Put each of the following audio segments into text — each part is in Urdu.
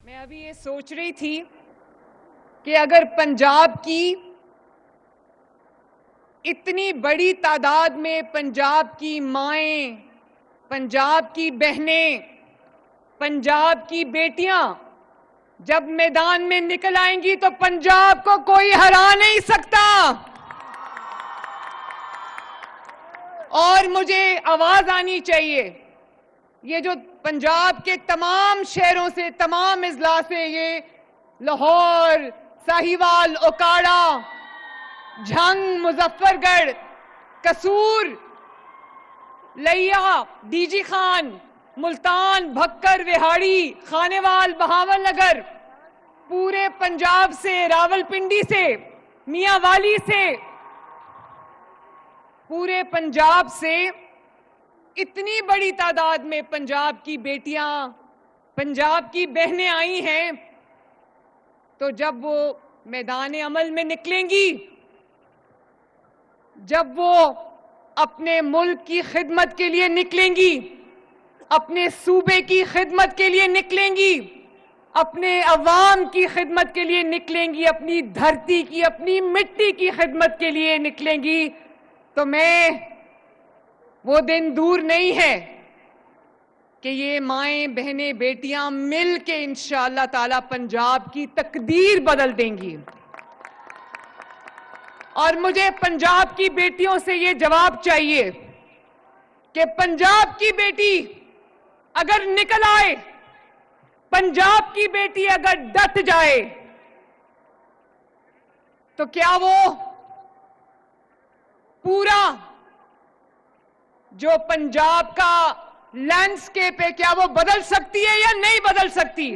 میں ابھی یہ سوچ رہی تھی کہ اگر پنجاب کی اتنی بڑی تعداد میں پنجاب کی مائیں، پنجاب کی بہنیں، پنجاب کی بیٹیاں جب میدان میں نکل آئیں گی تو پنجاب کو کوئی ہرا نہیں سکتا. اور مجھے آواز آنی چاہیے. یہ جو پنجاب کے تمام شہروں سے، تمام اضلاع سے، یہ لاہور، ساہیوال، اوکاڑا، جھنگ، مظفر گڑھ، قصور، لیا، ڈی جی خان، ملتان، بھکر، وہاڑی، خانیوال، بہاول نگر، پورے پنجاب سے، راول پنڈی سے، میاں والی سے، پورے پنجاب سے اتنی بڑی تعداد میں پنجاب کی بیٹیاں، پنجاب کی بہنیں آئی ہیں. تو جب وہ میدان عمل میں نکلیں گی، جب وہ اپنے ملک کی خدمت کے لیے نکلیں گی، اپنے صوبے کی خدمت کے لیے نکلیں گی، اپنے عوام کی خدمت کے لیے نکلیں گی، اپنی دھرتی کی، اپنی مٹی کی خدمت کے لیے نکلیں گی، تو وہ دن دور نہیں ہے کہ یہ مائیں، بہنیں، بیٹیاں مل کے انشاءاللہ تعالی پنجاب کی تقدیر بدل دیں گی. اور مجھے پنجاب کی بیٹیوں سے یہ جواب چاہیے کہ پنجاب کی بیٹی اگر نکل آئے، پنجاب کی بیٹی اگر ڈٹ جائے، تو کیا وہ پورا جو پنجاب کا لینڈسکیپ ہے، کیا وہ بدل سکتی ہے یا نہیں بدل سکتی؟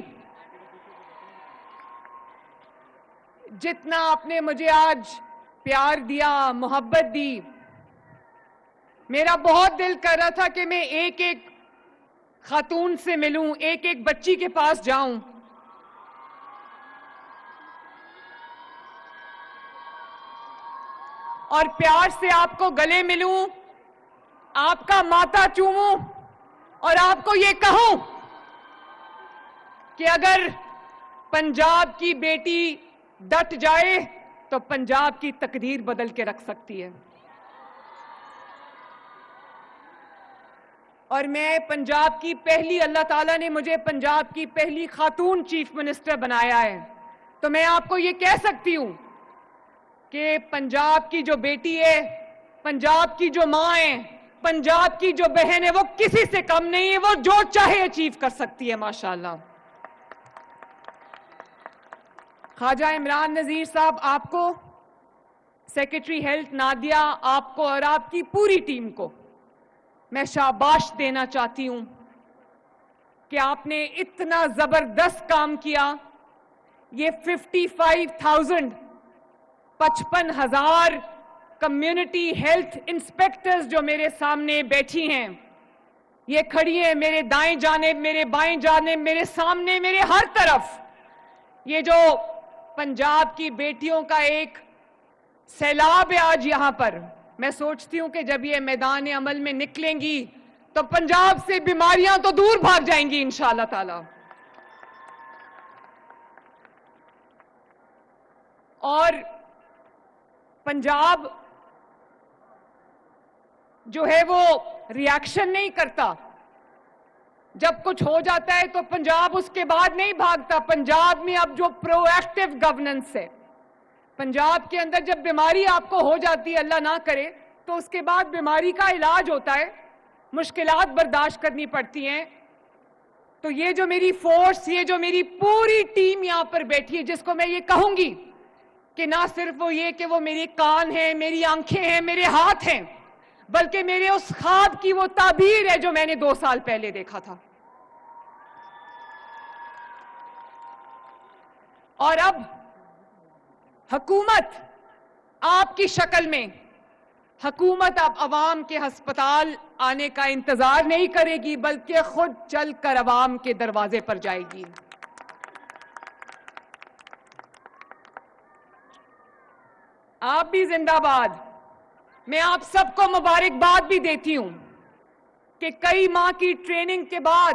جتنا آپ نے مجھے آج پیار دیا، محبت دی، میرا بہت دل کر رہا تھا کہ میں ایک ایک خاتون سے ملوں، ایک ایک بچی کے پاس جاؤں، اور پیار سے آپ کو گلے ملوں، آپ کا ماتھا چوموں، اور آپ کو یہ کہوں کہ اگر پنجاب کی بیٹی ڈٹ جائے تو پنجاب کی تقدیر بدل کے رکھ سکتی ہے. اور میں پنجاب کی پہلی، اللہ تعالیٰ نے مجھے پنجاب کی پہلی خاتون چیف منسٹر بنایا ہے، تو میں آپ کو یہ کہہ سکتی ہوں کہ پنجاب کی جو بیٹی ہے، پنجاب کی جو ماں ہے، پنجاب کی جو بہن ہے، وہ کسی سے کم نہیں ہے، وہ جو چاہے اچیو کر سکتی ہے ماشاءاللہ. خواجہ عمران نذیر صاحب، آپ کو، سیکرٹری ہیلتھ نادیہ، آپ کو اور آپ کی پوری ٹیم کو میں شاباش دینا چاہتی ہوں کہ آپ نے اتنا زبردست کام کیا. یہ 55,000 کمیونٹی ہیلتھ انسپیکٹرز جو میرے سامنے بیٹھی ہیں، یہ کھڑی ہیں میرے دائیں جانب، میرے بائیں جانب، میرے سامنے، میرے ہر طرف. یہ جو پنجاب کی بیٹیوں کا ایک سیلاب ہے آج یہاں پر، میں سوچتی ہوں کہ جب یہ میدان عمل میں نکلیں گی تو پنجاب سے بیماریاں تو دور بھاگ جائیں گی انشاءاللہ تعالی. اور پنجاب جو ہے وہ ریاکشن نہیں کرتا. جب کچھ ہو جاتا ہے تو پنجاب اس کے بعد نہیں بھاگتا. پنجاب میں اب جو پرو ایکٹیو گورننس ہے، پنجاب کے اندر جب بیماری آپ کو ہو جاتی ہے، اللہ نہ کرے، تو اس کے بعد بیماری کا علاج ہوتا ہے، مشکلات برداشت کرنی پڑتی ہیں. تو یہ جو میری فورس، یہ جو میری پوری ٹیم یہاں پر بیٹھی ہے، جس کو میں یہ کہوں گی کہ نہ صرف وہ یہ کہ وہ میری کان ہیں، میری آنکھیں ہیں، میرے ہاتھ ہیں، بلکہ میرے اس خواب کی وہ تعبیر ہے جو میں نے 2 سال پہلے دیکھا تھا. اور اب حکومت آپ کی شکل میں، حکومت اب عوام کے ہسپتال آنے کا انتظار نہیں کرے گی، بلکہ خود چل کر عوام کے دروازے پر جائے گی. آپ بھی زندہ باد. میں آپ سب کو مبارکباد بھی دیتی ہوں کہ کئی ماہ کی ٹریننگ کے بعد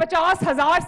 50,000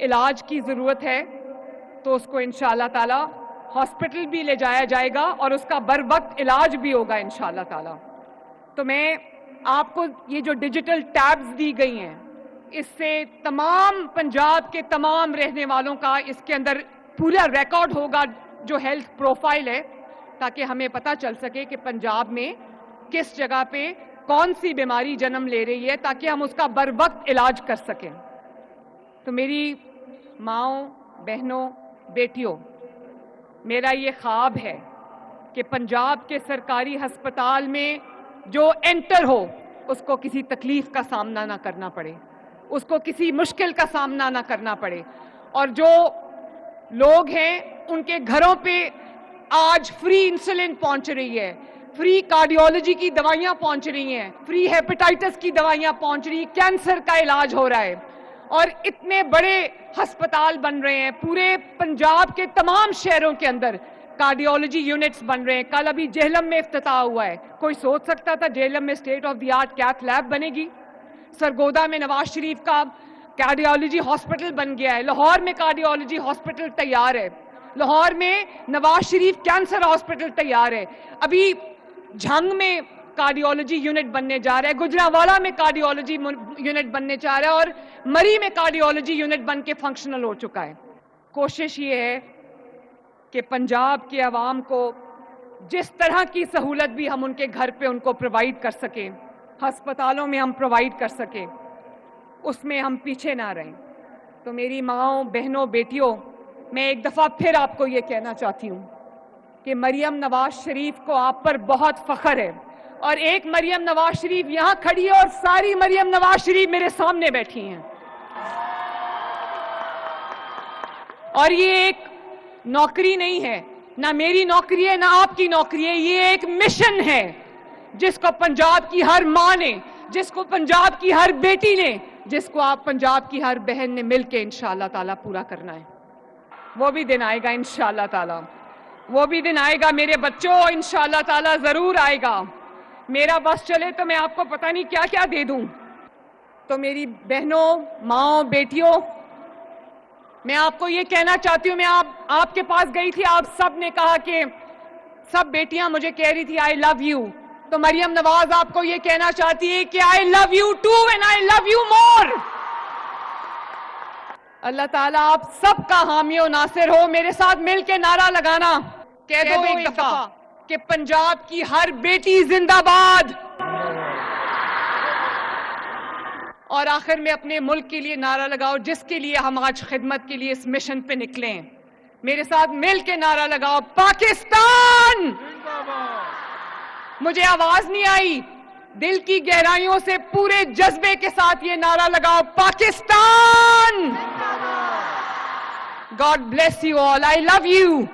علاج کی ضرورت ہے تو اس کو انشاءاللہ تعالی ہاسپٹل بھی لے جایا جائے گا اور اس کا بر وقت علاج بھی ہوگا انشاءاللہ تعالی. تو میں آپ کو یہ جو ڈیجیٹل ٹیبز دی گئی ہیں اس سے تمام پنجاب کے تمام رہنے والوں کا اس کے اندر پورا ریکارڈ ہوگا جو ہیلتھ پروفائل ہے، تاکہ ہمیں پتہ چل سکے کہ پنجاب میں کس جگہ پہ کون سی بیماری جنم لے رہی ہے، تاکہ ہم اس کا بر وقت علاج کر سکیں. تو میری ماؤں، بہنوں، بیٹیوں، میرا یہ خواب ہے کہ پنجاب کے سرکاری ہسپتال میں جو انٹر ہو اس کو کسی تکلیف کا سامنا نہ کرنا پڑے، اس کو کسی مشکل کا سامنا نہ کرنا پڑے، اور جو لوگ ہیں ان کے گھروں پہ آج فری انسولین پہنچ رہی ہے، فری کارڈیولوجی کی دوائیاں پہنچ رہی ہیں، فری ہیپیٹائٹس کی دوائیاں پہنچ رہی ہیں، کینسر کا علاج ہو رہا ہے، اور اتنے بڑے ہسپتال بن رہے ہیں پورے پنجاب کے تمام شہروں کے اندر. کارڈیولوجی یونٹس بن رہے ہیں. کل ابھی جہلم میں افتتاح ہوا ہے. کوئی سوچ سکتا تھا جہلم میں state of the art cath lab بنے گی؟ سرگودا میں نواز شریف کا کارڈیولوجی ہاسپٹل بن گیا ہے. لاہور میں کارڈیولوجی ہاسپٹل تیار ہے. لاہور میں نواز شریف کینسر ہاسپٹل تیار ہے. ابھی جھنگ میں کارڈیولوجی یونٹ بننے جا رہا ہے. گجرانوالہ میں کارڈیولوجی یونٹ بننے جا رہا ہے، اور مری میں کارڈیولوجی یونٹ بن کے فنکشنل ہو چکا ہے. کوشش یہ ہے کہ پنجاب کے عوام کو جس طرح کی سہولت بھی ہم ان کے گھر پہ ان کو پرووائڈ کر سکیں، ہسپتالوں میں ہم پرووائڈ کر سکیں، اس میں ہم پیچھے نہ رہیں. تو میری ماؤں، بہنوں، بیٹیوں، میں ایک دفعہ پھر آپ کو یہ کہنا چاہتی ہوں کہ مریم نواز شریف کو آپ پر بہت فخر ہے، اور ایک مریم نواز شریف یہاں کھڑی ہے اور ساری مریم نواز شریف میرے سامنے بیٹھی ہیں. اور یہ ایک نوکری نہیں ہے، نہ میری نوکری ہے نہ آپ کی نوکری ہے، یہ ایک مشن ہے جس کو پنجاب کی ہر ماں نے، جس کو پنجاب کی ہر بیٹی نے، جس کو آپ پنجاب کی ہر بہن نے مل کے انشاءاللہ تعالیٰ پورا کرنا ہے. وہ بھی دن آئے گا انشاءاللہ تعالیٰ، وہ بھی دن آئے گا میرے بچوں، انشاءاللہ تعالیٰ ضرور آئے گا. میرا بس چلے تو میں آپ کو پتہ نہیں کیا کیا دے دوں. تو میری بہنوں، ماؤں، بیٹیوں، میں آپ کو یہ کہنا چاہتی ہوں، میں آپ کے پاس گئی تھی، آپ سب نے کہا کہ سب بیٹیاں مجھے کہہ رہی تھی آئی لو یو. تو مریم نواز آپ کو یہ کہنا چاہتی ہے کہ I love you too and I love you more. اللہ تعالیٰ آپ سب کا حامی و ناصر ہو. میرے ساتھ مل کے نعرہ لگانا، کہہ دو ایک دفعہ کہ پنجاب کی ہر بیٹی زندہ باد. اور آخر میں اپنے ملک کے لیے نعرہ لگاؤ جس کے لیے ہم آج خدمت کے لیے اس مشن پہ نکلے ہیں. میرے ساتھ مل کے نعرہ لگاؤ پاکستان. مجھے آواز نہیں آئی، دل کی گہرائیوں سے پورے جذبے کے ساتھ یہ نعرہ لگاؤ Pakistan. God bless you all. I love you.